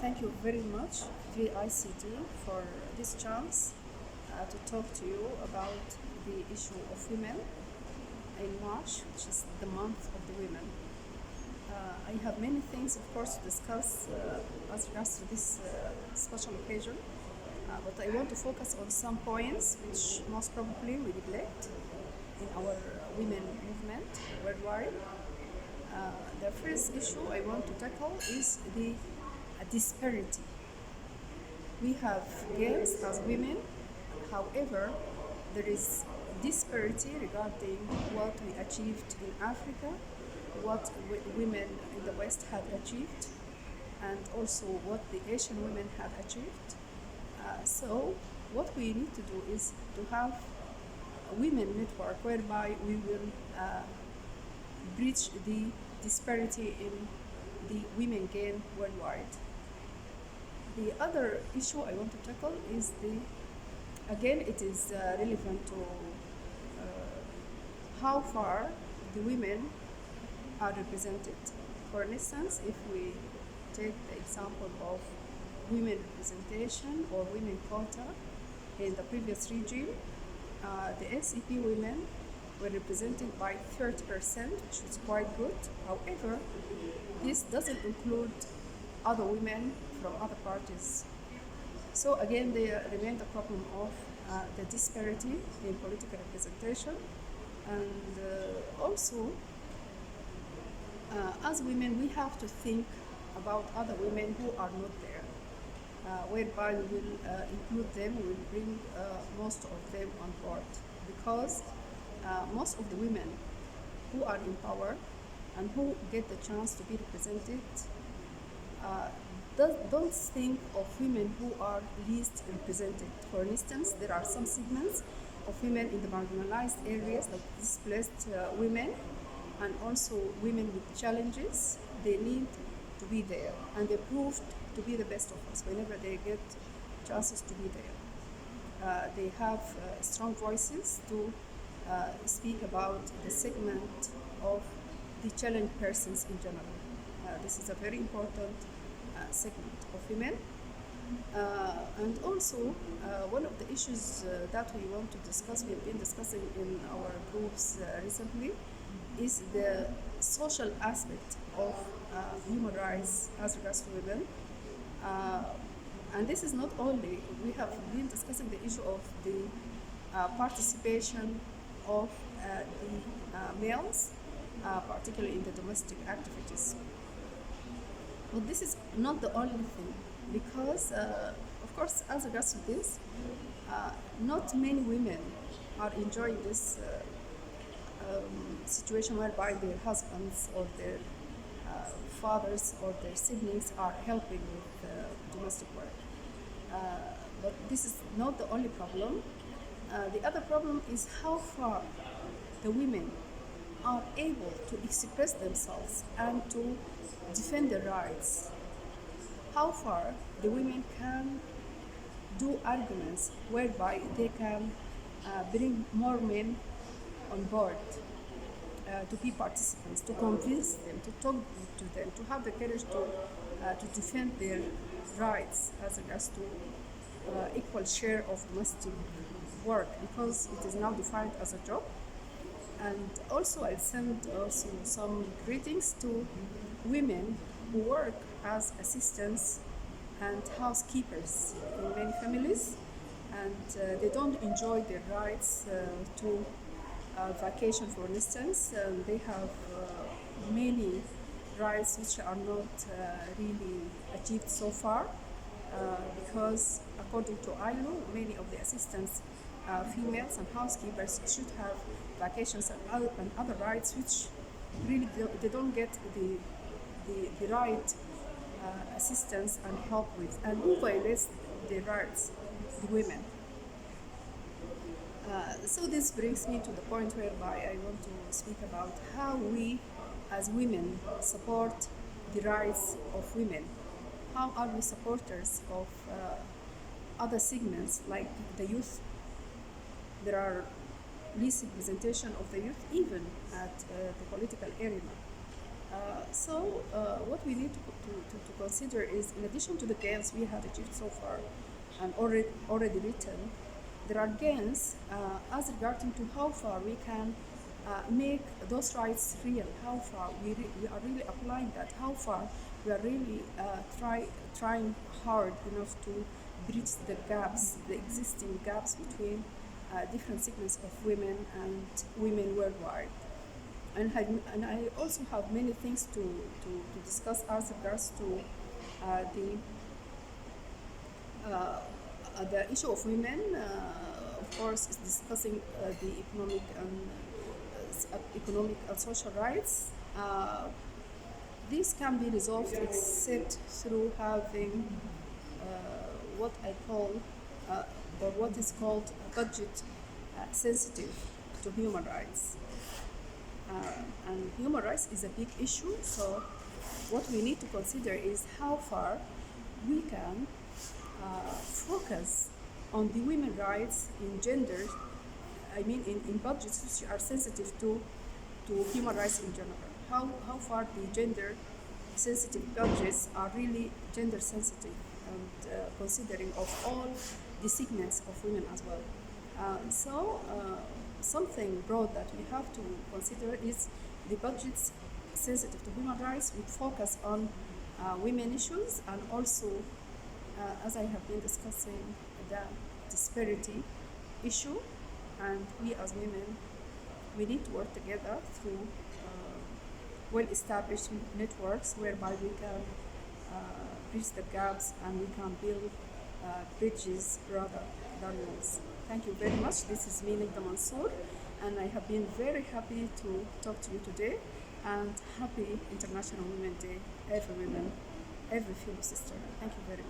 Thank you very much, 3ICT, for this chance to talk to you about the issue of women in March, which is the month of the women. I have many things, of course, to discuss as regards to this special occasion, but I want to focus on some points which most probably we neglect in our women movement worldwide. The first issue I want to tackle is the disparity. We have gains as women, however, there is disparity regarding what we achieved in Africa, what women in the West had achieved, and also what the Asian women have achieved. So what we need to do is to have a women network whereby we will bridge the disparity in the women gain worldwide. The other issue I want to tackle is again, it is relevant to how far the women are represented. For instance, if we take the example of women representation or women quota in the previous regime, the NCP women were represented by 30%, which is quite good. However, this doesn't include other women from other parties. So again, there remained the problem of the disparity in political representation, and also as women we have to think about other women who are not there, whereby we will include them, we will bring most of them on board, because most of the women who are in power and who get the chance to be represented don't think of women who are least represented. For instance, there are some segments of women in the marginalized areas, like displaced women, and also women with challenges. They need to be there, and they proved to be the best of us whenever they get chances to be there. They have strong voices to speak about the segment of the challenged persons in general. This is a very important segment of women. And also, one of the issues that we want to discuss, we've been discussing in our groups recently, is the social aspect of human rights as regards to women. And this is not only, we have been discussing the issue of the participation of the males, particularly in the domestic activities. But this is not the only thing, because, of course, as regards to this, not many women are enjoying this situation whereby their husbands or their fathers or their siblings are helping with domestic work. But this is not the only problem. The other problem is how far the women are able to express themselves and to defend their rights. How far the women can do arguments whereby they can bring more men on board to be participants, to convince them, to talk to them, to have the courage to defend their rights as regards to equal share of domestic work, because it is now defined as a job. And also I send also some greetings to women who work as assistants and housekeepers in many families, and they don't enjoy their rights to vacation, for instance. They have many rights which are not really achieved so far, because according to ILO, many of the assistants, females and housekeepers, should have vacations and other rights which really they don't get the right assistance and help with, and who violates the rights, the women. So this brings me to the point whereby I want to speak about how we as women support the rights of women. How are we supporters of other segments like the youth? There are least representation of the youth even at the political arena. What we need to consider is, in addition to the gains we have achieved so far and already written, there are gains as regarding to how far we can make those rights real, how far we are really applying that, how far we are really trying hard enough to bridge the gaps, the existing gaps between different segments of women and women worldwide. And I also have many things to discuss as regards to the issue of women. Of course, is discussing the economic and social rights. This can be resolved except through having what I call or what is called budget sensitive to human rights. And human rights is a big issue, so what we need to consider is how far we can focus on the women rights in gender, I mean in budgets which are sensitive to human rights in general. How far the gender sensitive budgets are really gender sensitive and considering of all the segments of women as well. Something broad that we have to consider is the budgets sensitive to human rights would focus on women issues, and also, as I have been discussing, the disparity issue. And we as women, we need to work together through well-established networks whereby we can bridge the gaps and we can build bridges rather than walls. Thank you very much. This is me, Nagda Mansour, and I have been very happy to talk to you today. And happy International Women's Day, every woman, every fellow sister. Thank you very much.